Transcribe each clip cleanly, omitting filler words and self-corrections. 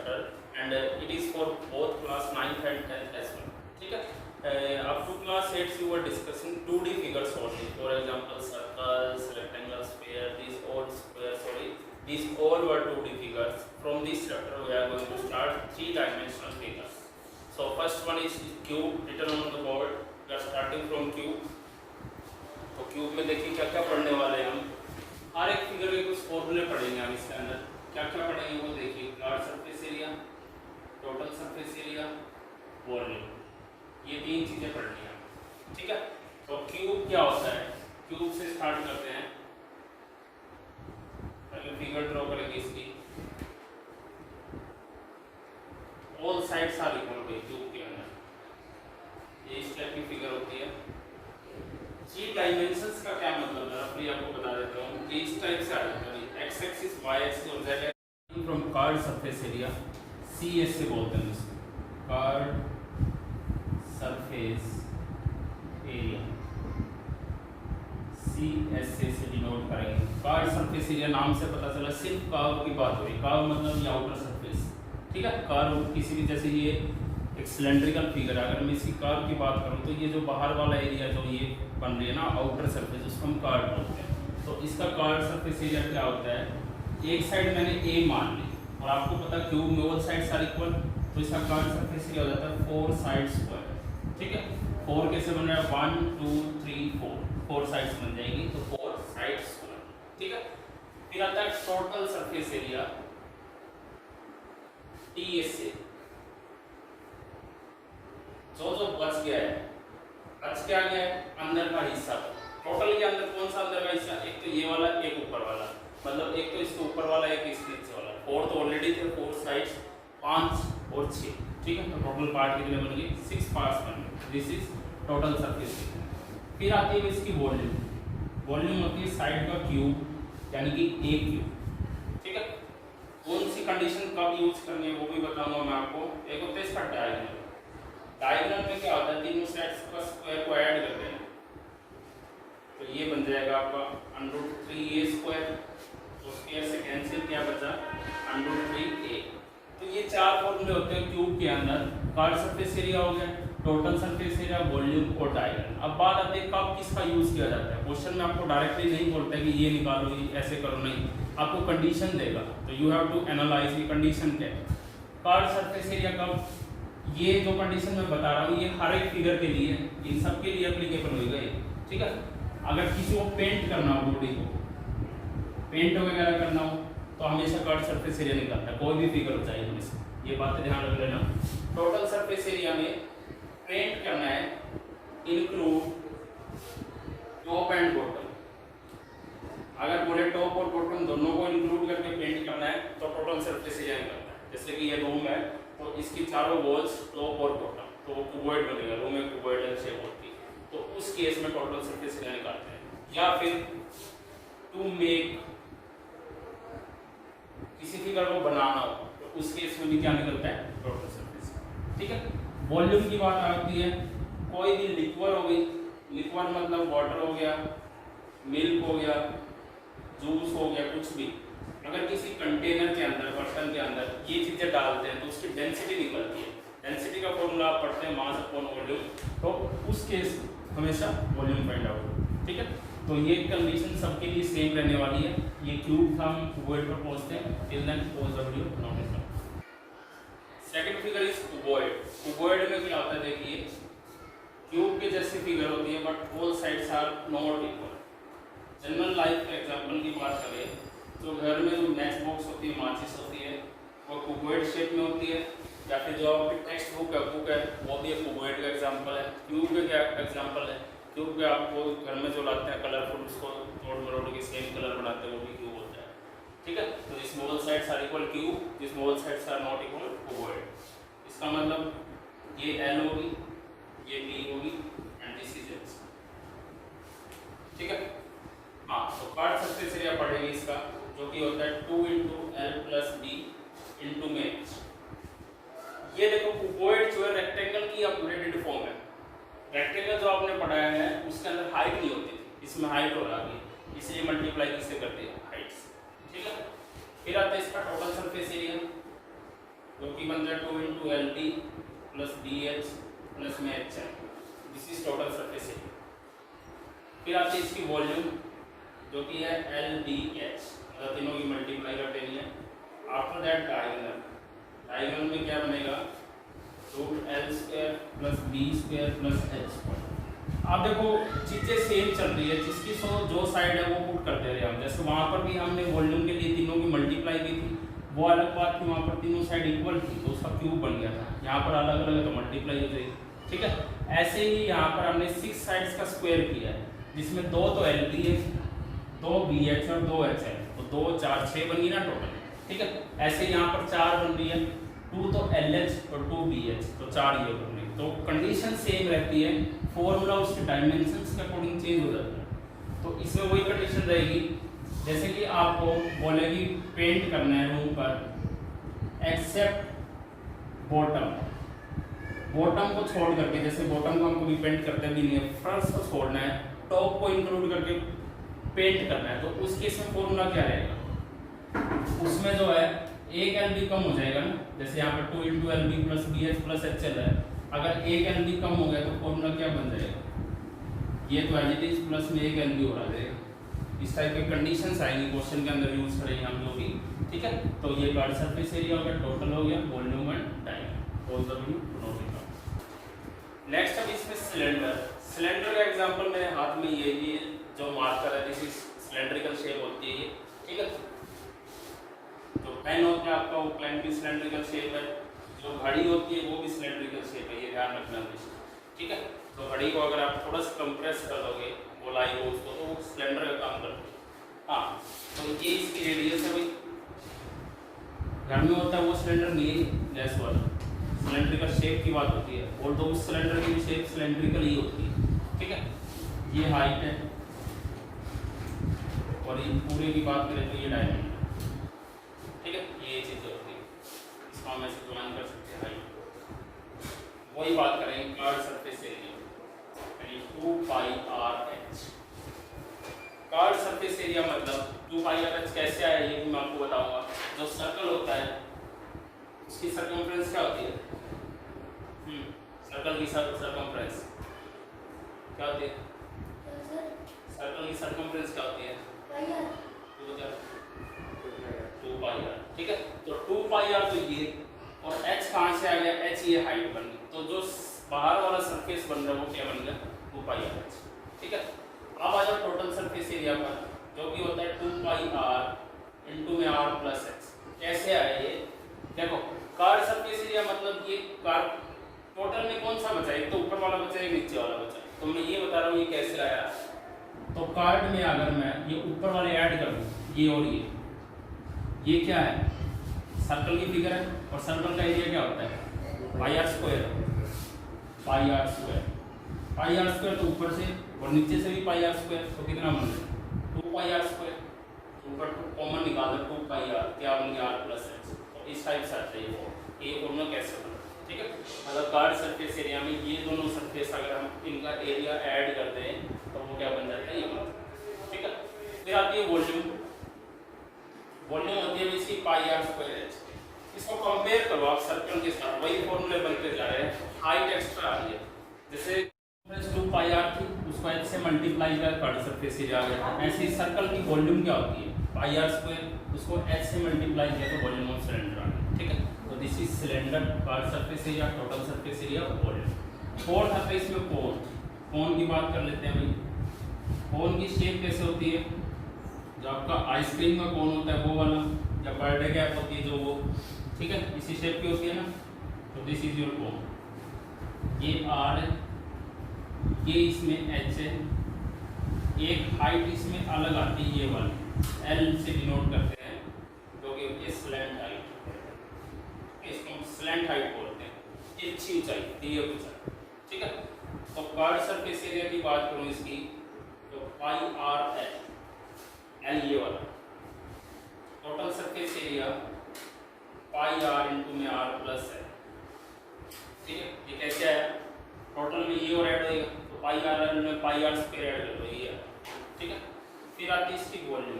chapter and it is for both class 9th and 10th as well. ठीक है, up to class 8 you were discussing 2D figures only. For example, circles, rectangles, sphere, these all were 2D figures. From this chapter we are going to start 3-dimensional figures. So first one is cube written on the board. We are starting from cube. तो cube में देखिए क्या क्या पढ़ने वाले हैं हम. हर एक फिगर के कुछ फॉर्मूले पढ़ेंगे हम. इसके अंदर क्या क्या पढ़ेंगे वो देखिए. Card surface area, total surface area, volume, ये 3 चीजें पढ़नी है. ठीक है, तो क्यूब क्या होता है. क्यूब से स्टार्ट करते हैं. पहले फिगर ड्रॉ करेंगे इसकी. All sides are equal to cube के अंदर. ये इस टाइप की फिगर होती है. 3 डायमेंशंस का क्या मतलब है रफली आपको बता देता हूँ. कि इस टाइप से आ जाता है. एक्स एक्सिस, वाई एक्सिस और Z axis. From card surface area, CS से बोलते हैं इसको. कार्ड सरफेस एरिया CS से डिनोट करेंगे. कार्ड सरफेस एरिया नाम से पता चला सिर्फ कर्व की बात हो रही. कर्व मतलब ये आउटर सरफेस. ठीक है, कर्व किसी भी, जैसे ये एक सिलेंड्रिकल फिगर है. अगर मैं इसकी कर्व की बात करूँ तो ये जो बाहर वाला एरिया जो ये बन रही है ना आउटर सरफेस, उसको हम कार्ड बोलते हैं. तो इसका कार्ड सरफेस एरिया क्या होता है. एक साइड मैंने A मान ली और आपको पता क्यूब में ऑल साइड्स आर इक्वल, तो इसका कार्ड सरफेस एरिया हो जाता है 4 साइड स्क्वायर. ठीक है, 4 कैसे बन रहा है. 1 2 3 4 साइड्स बन जाएगी. तो 4 साइड स्क्वायर. ठीक है, फिर आता है टोटल सरफेस एरिया TSA. जो बच गया है, बच क्या गया है अंदर का हिस्सा. टोटल के अंदर कौन सा अंदर का हिस्सा. एक तो ये वाला, एक ऊपर वाला. मतलब एक तो इसके ऊपर वाला, एक इसके नीचे वाला. 4 तो ऑलरेडी थे. 4 साइड्स, 5 और 6. ठीक है, तो टोटल पार्ट कितने बन गए. 6 पार्ट्स बन गए. This is total surface area. फिर आती है इसकी वॉल्यूम. वॉल्यूम होती है साइड का क्यूब, यानी कि A क्यूब. ठीक है, कौन सी कंडीशन कब यूज करनी है वो भी बताऊंगा मैं आपको. एक होता है इसका डायगोनल. डायगोनल में क्या होता है, तीनों साइड्स का स्क्वायर को ऐड करते हैं. तो ये बन जाएगा आपका √3A स्क्वायर. तो स्क्वायर से कैंसिल क्या बचा, √3A. तो ये 4 फॉर्मूले होते हैं क्यूब के अंदर. कार्ड सरफेस एरिया हो गया, टोटल सरफेस एरिया, वॉल्यूम और डायगोनल. अब बात आती है कब किसका यूज किया जाता है. क्वेश्चन में आपको डायरेक्टली नहीं बोलता है कि ये निकालो, ये ऐसे करो, नहीं. आपको कंडीशन देगा, तो यू हैव टू एनालाइज ये कंडीशन क्या है. कार्ड सरफेस एरिया कब, ये जो कंडीशन मैं बता रहा हूँ ये हर एक फिगर के लिए, इन सब के लिए एप्लीकेबल होगा ये. ठीक है, अगर किसी को पेंट करना हो, बॉडी को पेंट वगैरह करना हो, तो हमेशा कार्ड सरफेस एरिया निकलता है. कोई भी फिगर हो चाहिए हमेशा. ये बातें ध्यान रख लेना. टोटल सरफेस एरिया में पेंट करना है इंक्लूड टॉप एंड बॉटम. अगर पूरे टॉप और बॉटम दोनों को इंक्लूड करके पेंट करना है तो टोटल सरफेस एरिया निकलता है. जैसे कि ये रूम है तो इसकी चारों वॉल्स टॉप और बॉटम, तो वो क्यूबॉइड बनेगा. रूम में क्यूबॉइड शेप होती है, तो उस केस में टोटल सरफेस एरिया निकालते हैं. या फिर टू मेक, किसी फिगर को बनाना हो तो उस केस में भी क्या निकलता है, टोटल सरफेस. ठीक है, वॉल्यूम की बात आती है. कोई भी लिक्विड हो गई, लिक्विड मतलब वाटर हो गया, मिल्क हो गया, जूस हो गया, कुछ भी. अगर किसी कंटेनर के अंदर, बर्तन के अंदर ये चीज़ें डालते हैं तो उसकी डेंसिटी निकलती है. डेंसिटी का फॉर्मूला आप पढ़ते हैं मास अपॉन वॉल्यूम. तो उस केस हमेशा वॉल्यूम फाइंड आउट. ठीक है, तो ये कंडीशन सबके लिए सेम रहने वाली है. ये क्यूब था, हम क्यूबॉइड पर पहुंचते हैं. Till then pause the video note it. Second figure is cuboid. Cuboid में क्या होता है, देखिए क्यूब के जैसी फिगर होती है but all sides are not equal. General life के एग्जांपल की बात करें तो घर में जो मैच बॉक्स होती है, माचिस होती है, वो क्यूबॉइड शेप में होती है. या फिर जो आपकी टेक्स्ट बुक है वो भी एक क्यूबॉइड का एग्जांपल है. क्यूब का क्या एग्जांपल है, क्यूब के आपको घर में जो लाते हैं कलरफुल, उसको तोड़ मरोड़ के सेम कलर बनाते हैं, वो भी क्यूब होता है. ठीक है, तो जिसमें all sides are equal cube, जिसमें all sides are not equal cuboid. इसका मतलब ये L होगी, ये B होगी एंड दिस इज X. ठीक है, हाँ. तो कार्ड सरफेस एरिया पढ़ेंगे इसका, जो कि होता है 2 × L + B × में. ये देखो क्यूबॉइड जो है रेक्टेंगल की अपग्रेडेड फॉर्म है. रेक्टेंगल जो आपने पढ़ाया है उसके अंदर हाइट नहीं होती थी, इसमें हाइट हो रहा है, इसलिए मल्टीप्लाई किससे करते हैं, हाइट्स. ठीक है, फिर आता है इसका टोटल सरफेस एरिया. जो कि बनता है 2 into L D plus B H plus में H L, this is total surface area. फिर आती है इसकी वॉल्यूम जो कि है एल डी एच, मतलब तीनों की मल्टीप्लाई कर देनी है। आफ्टर दैट डायगोनल, डायगोनल में क्या बनेगा, root L square plus B square plus H square. अब देखो चीज़ें सेम चल रही है, जिसकी जो साइड है वो पुट करते रहे हम। जैसे वहाँ पर भी हमने वॉल्यूम के लिए तीनों की मल्टीप्लाई की थी, वो अलग बात थी, वहाँ पर तीनों साइड इक्वल थी तो उसका क्यूब बन गया था। यहाँ पर अलग अलग है तो मल्टीप्लाई हो जाएगी, ठीक है। ऐसे ही यहाँ पर हमने 6 साइड्स का स्क्वायर किया है, जिसमें 2 तो एल डी है, 2 बी एच और 2 एच है, तो 2 4 6 बन गई ना टोटल, ठीक है। ऐसे यहाँ पर 4 बन रही है, 2 तो एल एच और 2 बी एच, तो 4 ये बन रही है। तो कंडीशन सेम रहती है, फॉर्मूला उसके डायमेंशंस के अकॉर्डिंग चेंज हो जाता है। तो इसमें वही कंडीशन रहेगी, जैसे कि आपको बोलेगी पेंट करना है रूम पर एक्सेप्ट बॉटम, बॉटम को छोड़ करके, जैसे बॉटम को हम कभी पेंट करते भी नहीं है, फर्स्ट को छोड़ना है, टॉप को इंक्लूड करके पेंट करना है, तो उस केस में फॉर्मूला क्या रहेगा, उसमें जो है एक एल बी कम हो जाएगा ना। जैसे यहाँ पर 2 into L B plus B H plus H L है, अगर एक एल बी कम हो गया तो फॉर्मूला क्या बन जाएगा, ये तो एज इट इज प्लस में एक एल बी हो रहा है। इस टाइप के कंडीशंस आएंगी क्वेश्चन के अंदर, यूज करेंगे हम लोग भी, ठीक है। तो ये कर्व सरफेस एरिया हो गया, टोटल हो गया, volume and diameter, all the we note it down. Next अब इसमें सिलेंडर, सिलेंडर का एग्जांपल मेरे हाथ में ये जो मार्कर है, दिस इज सिलेंड्रिकल शेप होती है ये, ठीक है। जो पेन होता है आपका, वो पेन भी सिलेंड्रिकल शेप है, जो घड़ी होती है वो भी सिलेंड्रिकल शेप है, ये ध्यान रखना हमेशा, ठीक है। तो घड़ी को अगर आप थोड़ा सा कंप्रेस कर दोगे गोलाई को उसको, तो वो सिलेंडर का काम करती है। हाँ, तो ये इसकी रेडियस है भाई, घर में होता है वो सिलेंडर नहीं, गैस वाला सिलेंड्रिकल शेप की बात होती है, और तो उस सिलेंडर की भी शेप सिलेंड्रिकल ही होती है, ठीक है। ये हाइट है, और ये पूरे की बात करें तो ये डायमीटर, ठीक है। ये चीज़ होती है, इसको हम ऐसे ज्वाइन कर सकते हैं हाइट। वही बात करेंगे curve surface area, 2 pi r h. Curve surface area मतलब 2 पाई आर एच कैसे आया ये भी मैं आपको बताऊंगा। जो सर्कल होता है उसकी सर्कमफ्रेंस क्या होती है, सर्कल की सर्कमफ्रेंस क्या होती है, सर्कल की सर्कमफ्रेंस क्या होती है, 2 पाई आर, ठीक है। तो 2 पाई आर तो ये, और h कहाँ से आ गया, h ये हाइट बन गई, तो जो बाहर वाला सरफेस बन रहा है वो क्या बन गया, 2 पाई आर एच, ठीक है। अब आ जाओ टोटल सरफेस एरिया पर, जो कि होता है 2 पाई आर इंटू में आर प्लस एच। कैसे आया ये, देखो कर्व सरफेस एरिया मतलब ये कर्व टोटल में कौन सा बचा, एक तो ऊपर वाला बचा, एक नीचे वाला बचा, तो मैं ये बता रहा हूँ ये कैसे आया। तो कर्व में अगर मैं ये ऊपर वाले ऐड कर दूँ, ये और ये क्या है, सर्कल की फिगर है, और सर्कल का एरिया क्या होता है, pi r square, pi r square, pi r square तो ऊपर से और नीचे से भी पाई आर स्क्वायर, तो कितना बन गया 2 पाई आर स्क्वायर, ऊपर कॉमन निकाल दो 2 पाई आर, क्या बन गया आर प्लस एच। तो इस टाइप से आता है ये फॉर्मूला कैसे बना, ठीक है। मतलब कर्व सरफेस एरिया में ये दोनों सरफेस अगर हम इनका एरिया ऐड करते हैं तो वो क्या बन जाता है, ये बन, ठीक है। फिर आती है वॉल्यूम, वॉल्यूम होती है इसकी पाई आर स्क्वायर एच। इसको कंपेयर करो आप सर्कल के साथ, वही फॉर्मूले बनते जा रहे हैं, हाइट एक्स्ट्रा आ रही है, जैसे 2 पाई आर थी उसको h से मल्टीप्लाई कर कर्व सरफेस एरिया आ गया। ऐसे ही सर्कल की वॉल्यूम क्या होती है, पाई आर स्क्वायर, उसको h से मल्टीप्लाई किया तो वॉल्यूम ऑफ सिलेंडर आ गया, ठीक है। तो this is cylinder, curve surface area, total surface area, volume. Fourth आता है इसमें कोन, कोन की बात कर लेते हैं भाई। कोन की शेप कैसे होती है, जो आपका आइसक्रीम का कोन होता है वो वाला, या बर्थडे कैप होती है जो वो, ठीक है, इसी शेप की होती है ना। तो दिस इज योर कोन, ये आर है, ये इसमें एच है, एक हाइट इसमें अलग आती है ये वाली एल से डिनोट करते हैं, जो कि होती है स्लैंट हाइट, इसको हम स्लैंट हाइट बोलते हैं, तिरछी ऊंचाई, दी ऊंचाई, ठीक है। तो कर्व सरफेस एरिया की बात करूँ इसकी, तो पाई आर एल, एल ये वाला, total surface area pi r into में आर प्लस है, ठीक है। ये कैसे आया, टोटल में ये और ऐड होगा तो पाई आर में पाई आर स्क्वायर ऐड कर दो, ये है, ठीक है। फिर आती है इसकी वॉल्यूम,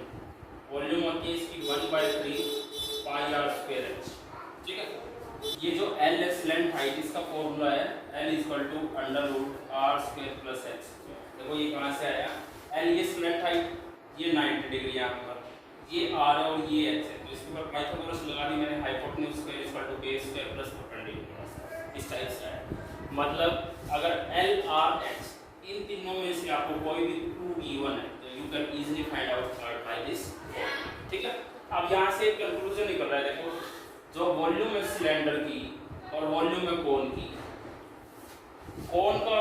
वॉल्यूम होती है इसकी 1/3 पाई आर स्क्वायर एच, ठीक है। एल एस लेंथ हाइट, इसका फॉर्मूला है L equal to under root R square plus H. देखो ये कहाँ से आया, एल ये स्लेंट हाइट, ये 90 डिग्री यहाँ पर, ये आर है और ये एच है, तो इसके ऊपर पाइथागोरस लगा दी मैंने, hypotenuse square equal to base square plus perpendicular, इस टाइप से है। मतलब अगर एल आर एच इन तीनों में से आपको कोई भी 2 गिवन है तो you can easily find out by this. ठीक है, अब यहाँ से एक कंक्लूजन निकल रहा है। देखो जो वॉल्यूम है सिलेंडर की और वॉल्यूम है कोन की, कोन का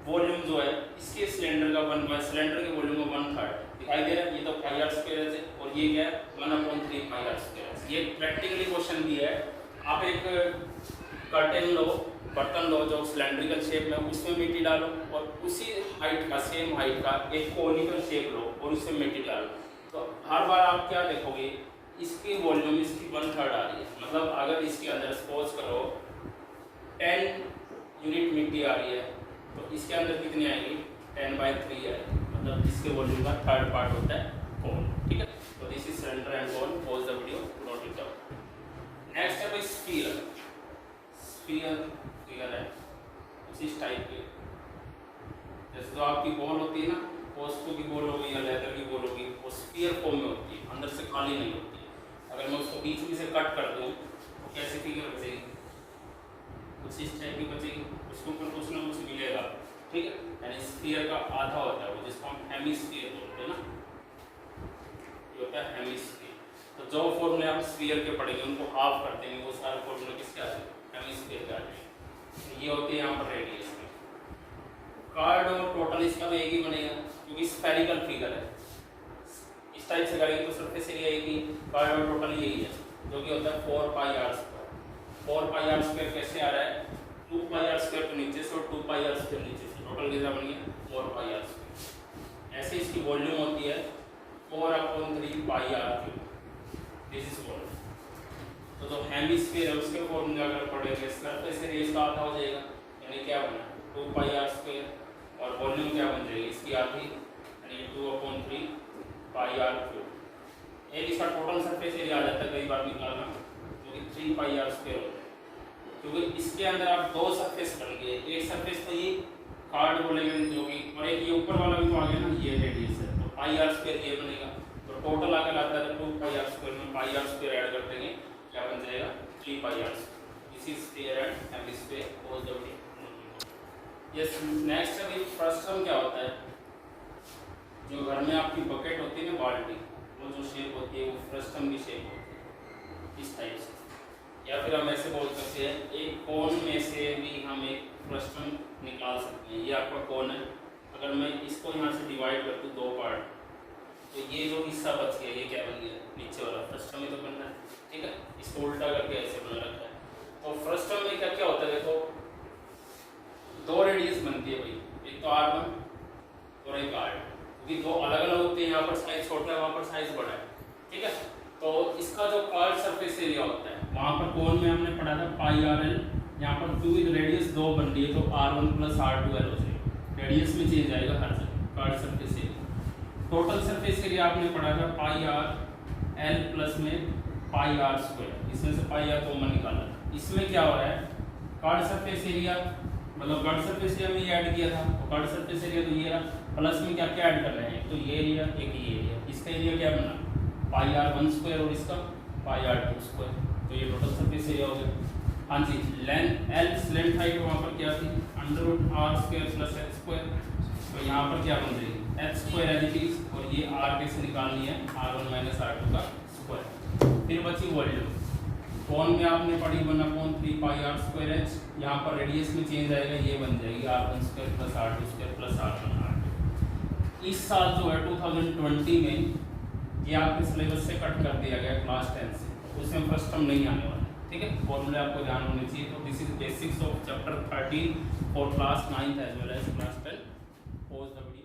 वॉल्यूम जो है इसके सिलेंडर का 1 सिलेंडर के वॉल्यूम का 1/3 दिखाई दे रहा है। ये तो पाई आर स्क्वायर है और ये क्या है 1/3 पाई आर स्क्वायर। ये प्रैक्टिकली क्वेश्चन भी है। आप एक कर्टेन लो, बर्तन लो जो सिलेंड्रिकल शेप में, उसमें मिट्टी डालो और उसी हाइट का, सेम हाइट का एक कोनिकल शेप लो और उसमें मिट्टी डालो, तो हर बार आप क्या देखोगे, इसकी वॉल्यूम इसकी 1/3 आ रही है। मतलब अगर इसके अंदर सपोज करो 10 यूनिट मिट्टी आ रही है तो इसके अंदर कितनी आएगी, 10/3 आएगी। मतलब इसके वॉल्यूम का 3rd पार्ट होता है कोन। ठीक है, तो this is cylinder and cone. Pause the video, note it down. Next है भाई स्फीयर। स्फीयर फिगर है कुछ इस टाइप के, जैसे जो आपकी बॉल होती है ना, पोस्को की बॉल होगी या लेदर की बॉल होगी, वो स्फीयर फॉर्म में होती है, अंदर से खाली नहीं होती है। अगर मैं उसको बीच में से कट कर दूँ तो कैसी फिगर बचेगी, कुछ इस टाइप की बचेगी, उसके ऊपर कुछ ना कुछ मिलेगा। ठीक है, यानी स्फीयर का आधा होता है वो, जिसको हम हेमिस्फीयर बोलते हैं ना, ये होता है हेमिस्फीयर। तो जो फॉर्मूले हम स्फीयर के पढ़ेंगे उनको हाफ कर देंगे, वो सारे फॉर्मूले किसके आ जाएंगे, हेमिस्फीयर के आ जाएंगे। ये होती है यहाँ पर रेडियस में। कार्ड और टोटल इसका भी एक ही बनेगा क्योंकि स्फेरिकल फिगर है। इस टाइप से करेंगे तो सरफेस एरिया एक ही, कार्ड और टोटल यही है, जो कि होता है 4 pi r square. 4 pi r square कैसे आ रहा है, 2 पाई आर स्क्वायर तो नीचे से और 2 पाई आर स्क्वायर नीचे से, टोटल कितना बन गया 4 पाई आर स्क्वायर। ऐसे इसकी वॉल्यूम होती है 4/3 pi r cube, this is volume. तो जो हेमिस्फीयर है उसके फॉर्मूला अगर पढ़ेंगे, सरफेस एरिया इसका आधा हो जाएगा, यानी क्या बना 2 पाई आर स्क्वायर, और वॉल्यूम क्या बन जाएगी इसकी आधी, यानी 2/3 पाई आर क्यूब। एक इसका टोटल सरफेस एरिया आ जाता है कई बार निकालना, जो कि 3 पाई आर स्क्वायर होता है, क्योंकि इसके अंदर आप 2 सरफेस बनेंगे। एक सरफेस तो ये कार्ड बोलेंगे जो कि, और एक ये ऊपर वाला भी तो आ गया ना, ये रेडियस है, तो पाई आर स्क्वायर ये बनेगा। तो टोटल अगर आता है तो 2 पाई आर स्क्वायर में पाई आर स्क्वायर ऐड कर देंगे, क्या बन जाएगा 3 pi r square. This is sphere and hemisphere all the way. Yes, next अभी फ्रस्टम क्या होता है, जो घर में आपकी बकेट होती है ना, बाल्टी, वो जो शेप होती है वो फ्रस्टम की शेप होती है इस टाइप से। या फिर हम ऐसे बोल सकते हैं एक कोन में से भी हम एक फ्रस्टम निकाल सकते हैं। ये आपका कोन है, अगर मैं इसको यहाँ से डिवाइड कर दूँ 2 पार्ट, तो ये जो हिस्सा बच गया ये क्या बन गया, नीचे वाला फ्रस्टम ही तो बन रहा है। ठीक है, इसको उल्टा करके ऐसे बना रखा है। तो फ्रस्टम में क्या क्या होता है, देखो 2 रेडियस बनती है भाई, एक तो R1 और एक R2, क्योंकि 2 अलग अलग होते हैं, यहाँ पर साइज छोटा है वहाँ पर साइज बड़ा है। ठीक है, तो इसका जो कर्व सरफेस एरिया होता है, वहाँ पर कोन में हमने पढ़ा था पाई आर एल, यहाँ पर 2 विद रेडियस 2 बन रही है तो R1 + R2L हो जाएगा, रेडियस में चेंज आएगा हर जगह curve surface area. Total surface area आपने पढ़ा था पाई आर एल प्लस में पाई आर स्क्वायर, इसमें से पाई आर कॉमन निकाला। इसमें क्या हो रहा है, कर्व सरफेस एरिया, मतलब कर्व सरफेस एरिया में ये ऐड किया था, तो कर्व सरफेस एरिया तो ये रहा, प्लस में क्या क्या ऐड कर रहे हैं, तो ये एरिया एक ये एरिया, इसका एरिया क्या बना पाई आर 1 स्क्वायर और इसका पाई आर 2 स्क्वायर, तो ये टोटल सरफेस एरिया हो गया। हाँ जी, लेंथ एल लेंथ हाइट वहाँ पर क्या थी, √r² + h स्क्वायर, तो यहाँ पर क्या बन जाएगी h square as it is, और ये r कैसे निकालनी है, R1 - R2 का स्क्वायर। फिर बची वॉल्यूम, कोन में आपने पढ़ी 1/3 पाई आर स्क्वायर एच, यहाँ पर रेडियस में चेंज आएगा, ये बन जाएगी R1² + R2² + R1R2। इस साल जो है 2020 में ये आपके सिलेबस से कट कर दिया गया क्लास 10 से, उसमें फ्रस्टम नहीं आने वाला। ठीक है, फॉर्मूले आपको ध्यान होने चाहिए। तो this is basics of chapter 13 for class 9th as well as class 10। Pause the video.